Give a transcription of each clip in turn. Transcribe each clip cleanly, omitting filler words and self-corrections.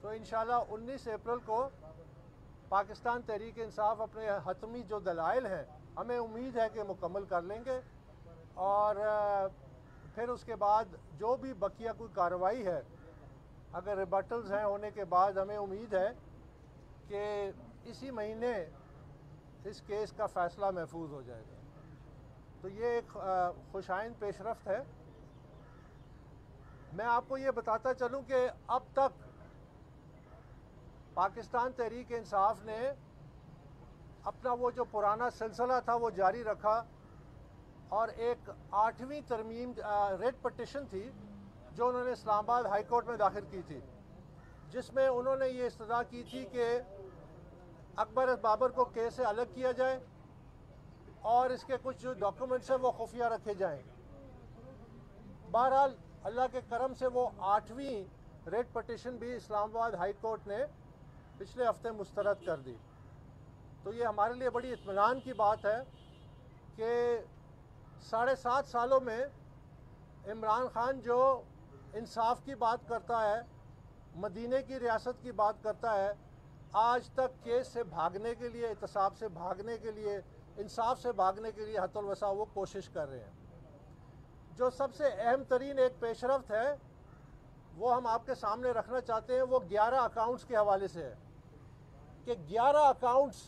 تو انشاءاللہ 19 اپریل کو پاکستان تحریک انصاف اپنے حتمی جو دلائل ہیں ہمیں امید ہے کہ مکمل کر لیں گے، اور پھر اس کے بعد جو بھی بقیہ کوئی کارروائی ہے، اگر ریبٹلز ہیں ہونے کے بعد ہمیں امید ہے کہ اسی مہینے اس کیس کا فیصلہ محفوظ ہو جائے گا۔ تو یہ ایک خوش آئند پیش رفت ہے۔ میں آپ کو یہ بتاتا چلوں کہ اب تک پاکستان تحریک انصاف نے اپنا وہ جو پرانا سلسلہ تھا وہ جاری رکھا، اور ایک 8ویں ترمیم ریٹ پٹیشن تھی جو انہوں نے اسلام آباد ہائی کورٹ میں داخل کی تھی، جس میں انہوں نے یہ استدعا کی تھی کہ اکبر بابر کو کیس سے الگ کیا جائے اور اس کے کچھ جو ڈاکومنٹس ہیں وہ خفیہ رکھے جائیں۔ بہرحال اللہ کے کرم سے وہ 8ویں ریٹ پٹیشن بھی اسلام آباد ہائی کورٹ نے پچھلے ہفتے مسترد کر دی۔ تو یہ ہمارے لیے بڑی اطمینان کی بات ہے کہ 7.5 سالوں میں عمران خان جو انصاف کی بات کرتا ہے، مدینے کی ریاست کی بات کرتا ہے، آج تک کیس سے بھاگنے کے لیے، احتساب سے بھاگنے کے لیے، انصاف سے بھاگنے کے لیے حتی الوسع وہ کوشش کر رہے ہیں۔ جو سب سے اہم ترین ایک پیش رفت ہے وہ ہم آپ کے سامنے رکھنا چاہتے ہیں، وہ 11 اکاؤنٹس کے حوالے سے ہے کہ 11 اکاؤنٹس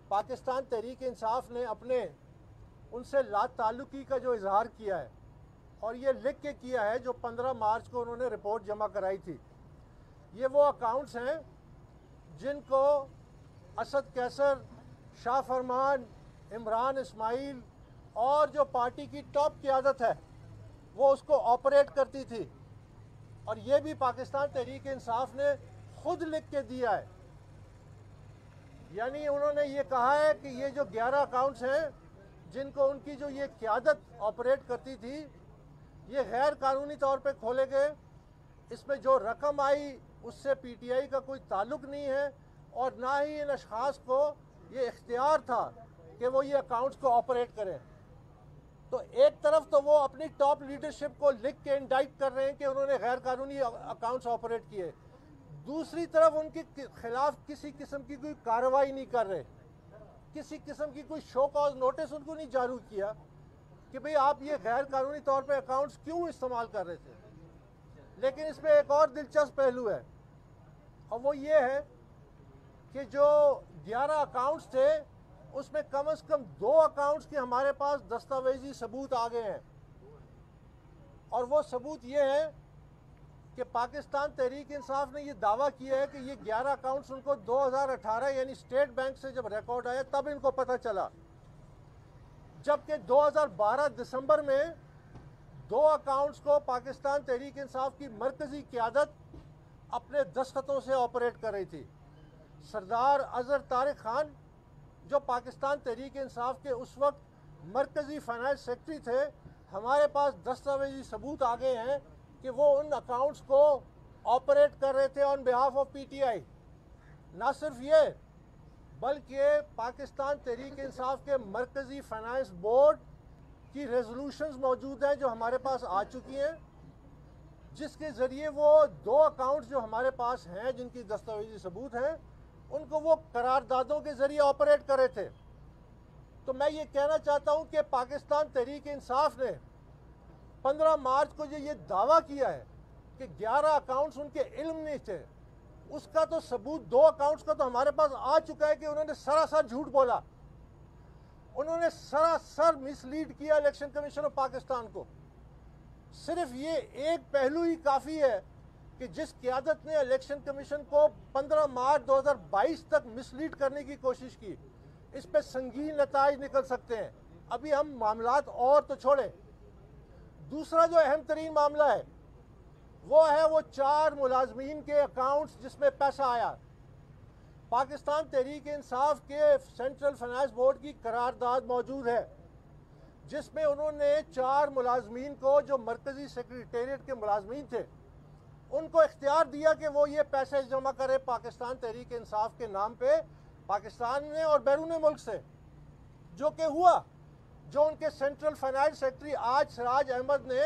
پاکستان تحریک انصاف نے اپنے ان سے لا تعلقی کا جو اظہار کیا ہے، اور یہ لکھ کے کیا ہے، جو 15 مارچ کو انہوں نے رپورٹ جمع کرائی تھی۔ یہ وہ اکاؤنٹس ہیں جن کو اسد کیسر، شاہ فرمان، عمران اسماعیل اور جو پارٹی کی ٹاپ قیادت ہے وہ اس کو آپریٹ کرتی تھی، اور یہ بھی پاکستان تحریک انصاف نے خود لکھ کے دیا ہے۔ یعنی انہوں نے یہ کہا ہے کہ یہ جو 11 اکاؤنٹس ہیں جن کو ان کی جو یہ قیادت آپریٹ کرتی تھی، یہ غیر قانونی طور پہ کھولے گئے۔ اس میں جو رقم آئی اس سے پی ٹی آئی کا کوئی تعلق نہیں ہے، اور نہ ہی ان اشخاص کو یہ اختیار تھا کہ وہ یہ اکاؤنٹس کو آپریٹ کریں۔ تو ایک طرف تو وہ اپنی ٹاپ لیڈرشپ کو لکھ کے انڈائٹ کر رہے ہیں کہ انہوں نے غیر قانونی اکاؤنٹس آپریٹ کیے، دوسری طرف ان کے خلاف کسی قسم کی کوئی کارروائی نہیں کر رہے، کسی قسم کی کوئی شو کاز نوٹس ان کو نہیں جاری کیا کہ بھئی آپ یہ غیر قانونی طور پہ اکاؤنٹس کیوں استعمال کر رہے تھے۔ لیکن اس میں ایک اور دلچسپ پہلو ہے، اور وہ یہ ہے کہ جو 11 اکاؤنٹس تھے اس میں کم از کم 2 اکاؤنٹس کے ہمارے پاس دستاویزی ثبوت آ گئے ہیں، اور وہ ثبوت یہ ہے کہ پاکستان تحریک انصاف نے یہ دعویٰ کیا ہے کہ یہ 11 اکاؤنٹس ان کو 2018 یعنی اسٹیٹ بینک سے جب ریکارڈ آیا تب ان کو پتہ چلا، جبکہ 2012 دسمبر میں 2 اکاؤنٹس کو پاکستان تحریک انصاف کی مرکزی قیادت اپنے دستخطوں سے آپریٹ کر رہی تھی۔ سردار اظہر طارق خان جو پاکستان تحریک انصاف کے اس وقت مرکزی فائنانس سیکرٹری تھے، ہمارے پاس دستاویزی ثبوت آ گئے ہیں کہ وہ ان اکاؤنٹس کو آپریٹ کر رہے تھے آن behalf of P T I. نہ صرف یہ بلکہ پاکستان تحریک انصاف کے مرکزی فائنانس بورڈ کی ریزولوشنز موجود ہیں جو ہمارے پاس آ چکی ہیں، جس کے ذریعے وہ 2 اکاؤنٹس جو ہمارے پاس ہیں جن کی دستاویزی ثبوت ہیں ان کو وہ قراردادوں کے ذریعے آپریٹ کر رہے تھے۔ تو میں یہ کہنا چاہتا ہوں کہ پاکستان تحریک انصاف نے 15 مارچ کو جو یہ دعویٰ کیا ہے کہ 11 اکاؤنٹس ان کے علم نہیں تھے، اس کا تو ثبوت 2 اکاؤنٹس کا تو ہمارے پاس آ چکا ہے کہ انہوں نے سراسر جھوٹ بولا، انہوں نے سراسر مس لیڈ کیا الیکشن کمیشن آف پاکستان کو۔ صرف یہ ایک پہلو ہی کافی ہے کہ جس قیادت نے الیکشن کمیشن کو 15 مارچ 2022 تک مس لیڈ کرنے کی کوشش کی، اس پہ سنگین نتائج نکل سکتے ہیں۔ ابھی ہم معاملات اور تو چھوڑیں، دوسرا جو اہم ترین معاملہ ہے وہ ہے وہ 4 ملازمین کے اکاؤنٹس جس میں پیسہ آیا۔ پاکستان تحریک انصاف کے سینٹرل فائنانس بورڈ کی قرارداد موجود ہے جس میں انہوں نے 4 ملازمین کو جو مرکزی سیکریٹریٹ کے ملازمین تھے ان کو اختیار دیا کہ وہ یہ پیسے جمع کرے پاکستان تحریک انصاف کے نام پہ پاکستان میں اور بیرون ملک سے، جو کہ ہوا۔ جو ان کے سینٹرل فائنانس سیکرٹری آج سراج احمد نے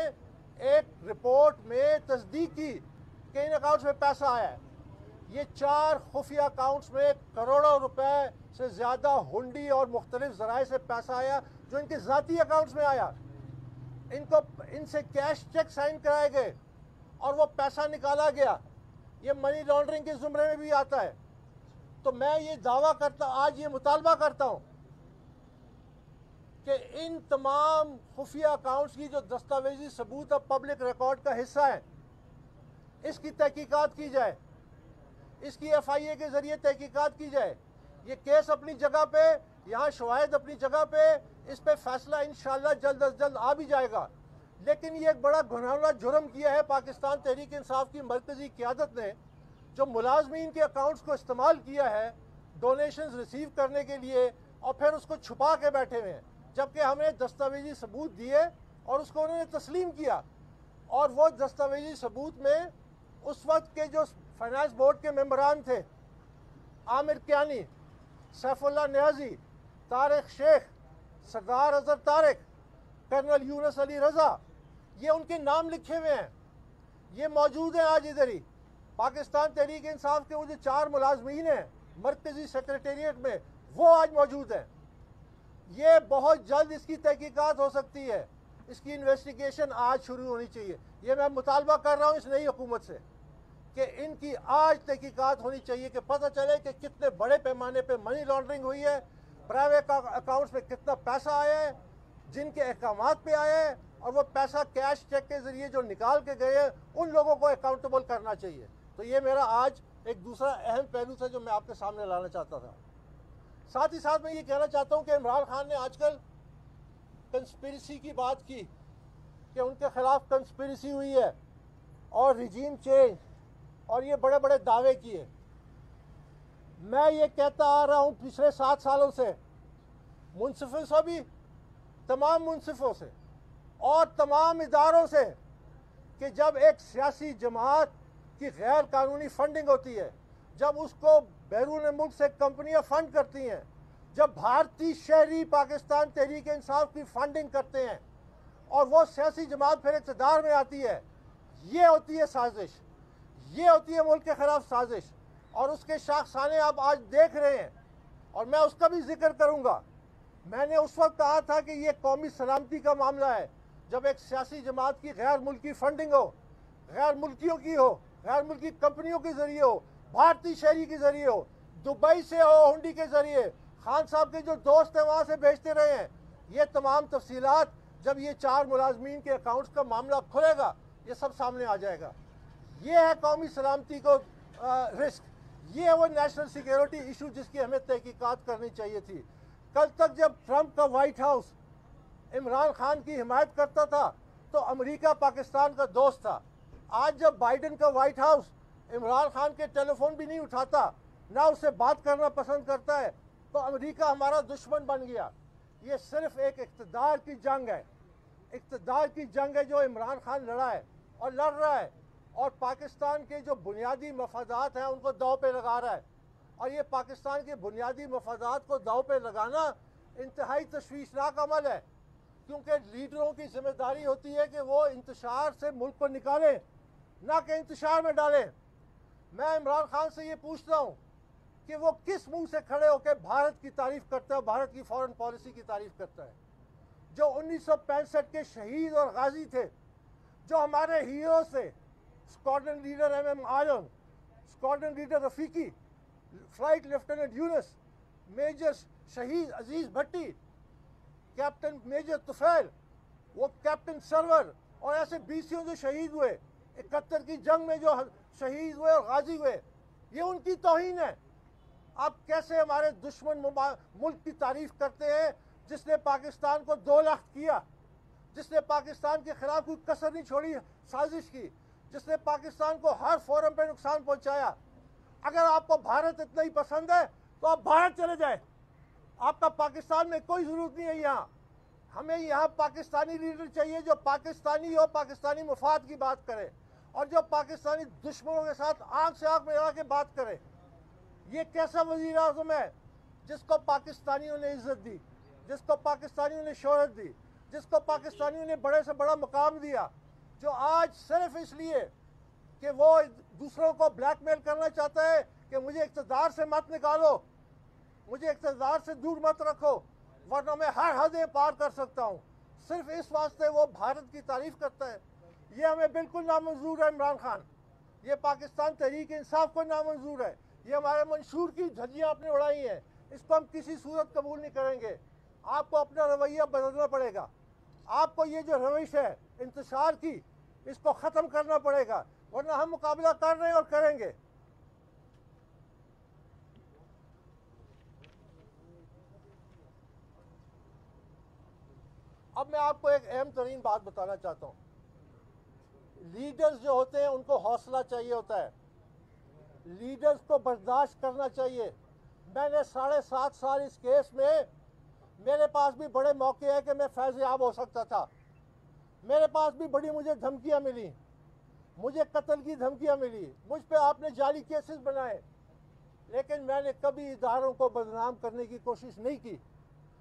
ایک رپورٹ میں تصدیق کی کہ ان اکاؤنٹس میں پیسہ آیا ہے۔ یہ 4 خفیہ اکاؤنٹس میں کروڑوں روپے سے زیادہ ہنڈی اور مختلف ذرائع سے پیسہ آیا جو ان کے ذاتی اکاؤنٹس میں آیا. ان سے کیش چیک سائن کرائے گئے اور وہ پیسہ نکالا گیا. یہ منی لانڈرنگ کے زمرے میں بھی آتا ہے. تو میں یہ دعویٰ کرتا آج یہ مطالبہ کرتا ہوں کہ ان تمام خفیہ اکاؤنٹس کی جو دستاویزی ثبوت اور پبلک ریکارڈ کا حصہ ہیں اس کی تحقیقات کی جائے. اس کی FIA کے ذریعے تحقیقات کی جائے. یہ کیس اپنی جگہ پہ, یہاں شواہد اپنی جگہ پہ, اس پہ فیصلہ انشاءاللہ جلد از جلد آ بھی جائے گا. لیکن یہ ایک بڑا گھناؤنا جرم کیا ہے پاکستان تحریک انصاف کی مرکزی قیادت نے, جو ملازمین کے اکاؤنٹس کو استعمال کیا ہے ڈونیشنز ریسیو کرنے کے لیے اور پھر اس کو چھپا کے بیٹھے ہوئے ہیں, جبکہ ہم نے دستاویزی ثبوت دیے اور اس کو انہوں نے تسلیم کیا. اور وہ دستاویزی ثبوت میں اس وقت کے جو فائنانس بورڈ کے ممبران تھے, عامر کیانی, سیف اللہ نیازی, طارق شیخ, سردار اظہر طارق, کرنل یونس علی رضا, یہ ان کے نام لکھے ہوئے ہیں. یہ موجود ہیں آج ادھر ہی. پاکستان تحریک انصاف کے وہ جو 4 ملازمین ہیں مرکزی سیکریٹریٹ میں, وہ آج موجود ہیں. یہ بہت جلد اس کی تحقیقات ہو سکتی ہے. اس کی انویسٹیگیشن آج شروع ہونی چاہیے. یہ میں مطالبہ کر رہا ہوں اس نئی حکومت سے کہ ان کی آج تحقیقات ہونی چاہیے کہ پتہ چلے کہ کتنے بڑے پیمانے پہ منی لانڈرنگ ہوئی ہے, پرائیویٹ اکاؤنٹس میں کتنا پیسہ آیا ہے, جن کے احکامات پہ آیا ہے, اور وہ پیسہ کیش چیک کے ذریعے جو نکال کے گئے ہیں ان لوگوں کو اکاؤنٹیبل کرنا چاہیے. تو یہ میرا آج ایک دوسرا اہم پہلو تھا جو میں آپ کے سامنے لانا چاہتا تھا. ساتھ ہی ساتھ میں یہ کہنا چاہتا ہوں کہ عمران خان نے آج کل کنسپیریسی کی بات کی کہ ان کے خلاف کنسپیریسی ہوئی ہے اور ریجیم چینج اور یہ بڑے بڑے دعوے کیے. میں یہ کہتا آ رہا ہوں پچھلے 7 سالوں سے, منصفوں سے بھی, تمام منصفوں سے اور تمام اداروں سے, کہ جب ایک سیاسی جماعت کی غیر قانونی فنڈنگ ہوتی ہے, جب اس کو بیرون ملک سے کمپنیاں فنڈ کرتی ہیں, جب بھارتی شہری پاکستان تحریک انصاف کی فنڈنگ کرتے ہیں اور وہ سیاسی جماعت پھر اقتدار میں آتی ہے, یہ ہوتی ہے سازش, یہ ہوتی ہے ملک کے خلاف سازش. اور اس کے شاخسانے آپ آج دیکھ رہے ہیں اور میں اس کا بھی ذکر کروں گا. میں نے اس وقت کہا تھا کہ یہ قومی سلامتی کا معاملہ ہے جب ایک سیاسی جماعت کی غیر ملکی فنڈنگ ہو, غیر ملکیوں کی ہو, غیر ملکی کمپنیوں کے ذریعے ہو, بھارتی شہری کے ذریعے ہو, دبئی سے ہو ہنڈی کے ذریعے, خان صاحب کے جو دوست ہیں وہاں سے بھیجتے رہے ہیں. یہ تمام تفصیلات جب یہ 4 ملازمین کے اکاؤنٹس کا معاملہ کھلے گا یہ سب سامنے آ جائے گا. یہ ہے قومی سلامتی کو رسک, یہ ہے وہ نیشنل سیکیورٹی ایشو جس کی ہمیں تحقیقات کرنی چاہیے تھی. کل تک جب ٹرمپ کا وائٹ ہاؤس عمران خان کی حمایت کرتا تھا تو امریکہ پاکستان کا دوست تھا. آج جب بائیڈن کا وائٹ ہاؤس عمران خان کے ٹیلی فون بھی نہیں اٹھاتا, نہ اس سے بات کرنا پسند کرتا ہے, تو امریکہ ہمارا دشمن بن گیا. یہ صرف ایک اقتدار کی جنگ ہے, اقتدار کی جنگ ہے جو عمران خان لڑا ہے اور لڑ رہا ہے, اور پاکستان کے جو بنیادی مفادات ہیں ان کو داؤ پہ لگا رہا ہے. اور یہ پاکستان کے بنیادی مفادات کو داؤ پہ لگانا انتہائی تشویشناک عمل ہے, کیونکہ لیڈروں کی ذمہ داری ہوتی ہے کہ وہ انتشار سے ملک کو نکالیں, نہ کہ انتشار میں ڈالیں. میں عمران خان سے یہ پوچھتا ہوں کہ وہ کس منہ سے کھڑے ہو کے بھارت کی تعریف کرتا ہے, بھارت کی فورن پالیسی کی تعریف کرتا ہے, جو 1965 کے شہید اور غازی تھے, جو ہمارے ہیرو سے, squadron leader MM Alam, squadron leader Rafiqui, flight lieutenant Younus, major شہید عزیز بھٹی, کیپٹن میجر طفیل, وہ کیپٹن سرور, اور ایسے 20 جو شہید ہوئے 71 کی جنگ میں جو شہید ہوئے اور غازی ہوئے, یہ ان کی توہین ہے. آپ کیسے ہمارے دشمن ملک کی تعریف کرتے ہیں جس نے پاکستان کو 2 لاکھ کیا, جس نے پاکستان کے خلاف کوئی کسر نہیں چھوڑی سازش کی, جس نے پاکستان کو ہر فورم پہ نقصان پہنچایا. اگر آپ کو بھارت اتنا ہی پسند ہے تو آپ بھارت چلے جائیں, آپ کا پاکستان میں کوئی ضرورت نہیں ہے. یہاں ہمیں یہاں پاکستانی لیڈر چاہیے جو پاکستانی ہو, پاکستانی مفاد کی بات کرے, اور جو پاکستانی دشمنوں کے ساتھ آنکھ سے آنکھ ملا کے بات کرے. یہ کیسا وزیر اعظم ہے جس کو پاکستانیوں نے عزت دی, جس کو پاکستانیوں نے شہرت دی, جس کو پاکستانیوں نے بڑے سے بڑا مقام دیا, جو آج صرف اس لیے کہ وہ دوسروں کو بلیک میل کرنا چاہتا ہے کہ مجھے اقتدار سے مت نکالو، مجھے اقتدار سے دور مت رکھو، ورنہ میں ہر حدیں پار کر سکتا ہوں، صرف اس واسطے وہ بھارت کی تعریف کرتا ہے۔ یہ ہمیں بالکل نامنظور ہے عمران خان، یہ پاکستان تحریک انصاف کو نامنظور ہے، یہ ہمارے منشور کی دھجیاں آپ نے اڑائی ہیں، اس کو ہم کسی صورت قبول نہیں کریں گے۔ آپ کو اپنا رویہ بدلنا پڑے گا، آپ کو یہ جو روش ہے انتشار کی، اس کو ختم کرنا پڑے گا، ورنہ ہم مقابلہ کر رہے ہیں اور کریں گے۔ اب میں آپ کو ایک اہم ترین بات بتانا چاہتا ہوں۔ لیڈرز جو ہوتے ہیں ان کو حوصلہ چاہیے ہوتا ہے، لیڈرز کو برداشت کرنا چاہیے۔ میں نے 7.5 سال اس کیس میں، میرے پاس بھی بڑے موقع ہیں کہ میں فیض یاب ہو سکتا تھا، میرے پاس بھی بڑی مجھے دھمکیاں ملی، مجھے قتل کی دھمکیاں ملی، مجھ پہ آپ نے جعلی کیسز بنائے، لیکن میں نے کبھی اداروں کو بدنام کرنے کی کوشش نہیں کی۔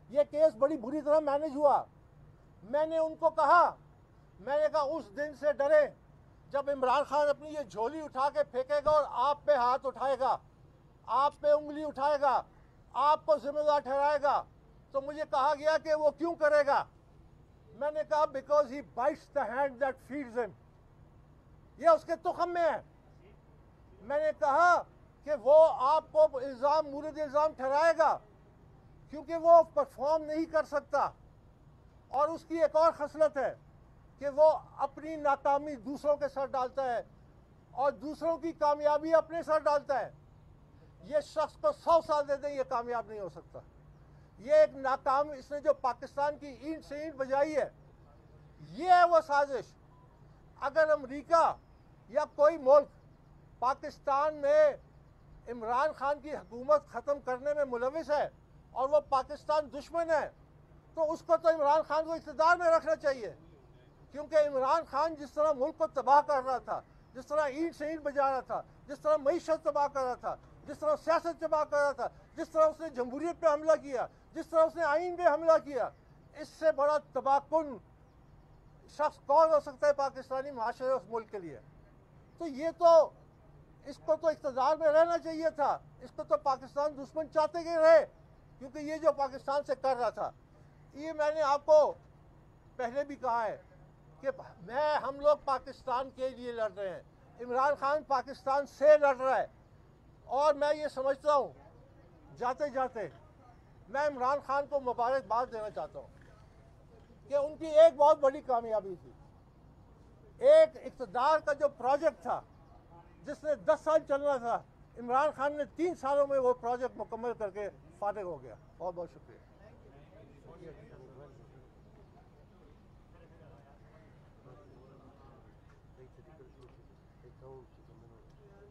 یہ کیس بڑی بری طرح مینج ہوا۔ میں نے ان کو کہا، میں نے کہا اس دن سے ڈریں جب عمران خان اپنی یہ جھولی اٹھا کے پھینکے گا اور آپ پہ ہاتھ اٹھائے گا، آپ پہ انگلی اٹھائے گا، آپ کو ذمہ دار ٹھہرائے گا۔ تو مجھے کہا گیا کہ وہ کیوں کرے گا؟ میں نے کہا because he bites the hand that feeds ہم، یہ اس کے تخم میں ہے۔ میں نے کہا کہ وہ آپ کو الزام مورد الزام ٹھہرائے گا کیونکہ وہ پرفارم نہیں کر سکتا، اور اس کی ایک اور خصلت ہے کہ وہ اپنی ناکامی دوسروں کے سر ڈالتا ہے اور دوسروں کی کامیابی اپنے سر ڈالتا ہے۔ یہ شخص کو 100 سال دے دیں یہ کامیاب نہیں ہو سکتا۔ یہ ایک ناکام، اس نے جو پاکستان کی اینٹ سے اینٹ بجائی ہے، یہ ہے وہ سازش۔ اگر امریکہ یا کوئی ملک پاکستان میں عمران خان کی حکومت ختم کرنے میں ملوث ہے اور وہ پاکستان دشمن ہے، تو اس کو تو عمران خان کو اقتدار میں رکھنا چاہیے، کیونکہ عمران خان جس طرح ملک کو تباہ کر رہا تھا، جس طرح اینٹ سے اینٹ بجا رہا تھا، جس طرح معیشت تباہ کر رہا تھا، جس طرح سیاست تباہ کر رہا تھا، جس طرح اس نے جمہوریت پہ حملہ کیا، جس طرح اس نے آئین پہ حملہ کیا، اس سے بڑا تباہ کن شخص کون ہو سکتا ہے پاکستانی معاشرے اس ملک کے لیے؟ تو یہ تو اس کو تو اقتدار میں رہنا چاہیے تھا، اس کو تو پاکستان دشمن چاہتے کہ رہے، کیونکہ یہ جو پاکستان سے کر رہا تھا۔ یہ میں نے آپ کو پہلے بھی کہا ہے کہ ہم لوگ پاکستان کے لیے لڑ رہے ہیں، عمران خان پاکستان سے لڑ رہا ہے، اور میں یہ سمجھتا ہوں جاتے جاتے میں عمران خان کو مبارکباد دینا چاہتا ہوں کہ ان کی ایک بہت بڑی کامیابی تھی، ایک اقتدار کا جو پروجیکٹ تھا جس نے 10 سال چلنا تھا، عمران خان نے 3 سالوں میں وہ پروجیکٹ مکمل کر کے فارغ ہو گیا۔ بہت بہت شکریہ۔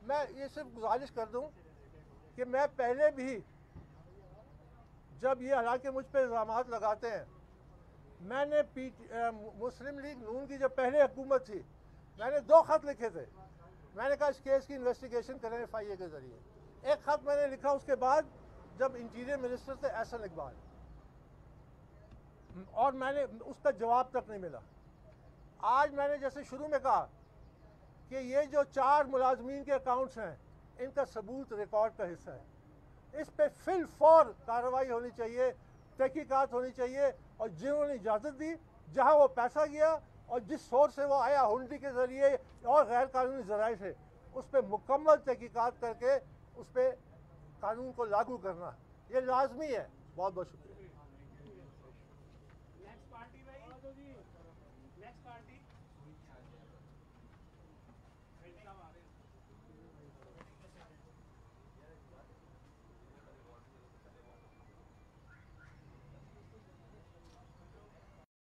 میں یہ صرف گزارش کر دوں کہ میں پہلے بھی جب یہ حالانکہ مجھ پہ الزامات لگاتے ہیں، میں نے مسلم لیگ نون کی جو پہلے حکومت تھی، میں نے 2 خط لکھے تھے۔ میں نے کہا اس کیس کی انویسٹیگیشن کریں FIA کے ذریعے۔ ایک خط میں نے لکھا اس کے بعد جب انٹیریئر منسٹر تھے احسن اقبال، اور میں نے اس کا جواب تک نہیں ملا۔ آج میں نے جیسے شروع میں کہا کہ یہ جو 4 ملازمین کے اکاؤنٹس ہیں، ان کا ثبوت ریکارڈ کا حصہ ہے، اس پہ فی الفور کارروائی ہونی چاہیے، تحقیقات ہونی چاہیے، اور جنہوں نے اجازت دی، جہاں وہ پیسہ گیا اور جس سورس سے وہ آیا، ہنڈی کے ذریعے اور غیر قانونی ذرائع سے، اس پہ مکمل تحقیقات کر کے اس پہ قانون کو لاگو کرنا یہ لازمی ہے۔ بہت بہت شکریہ۔ نیکسٹ پارٹی بھائی، نیکسٹ پارٹی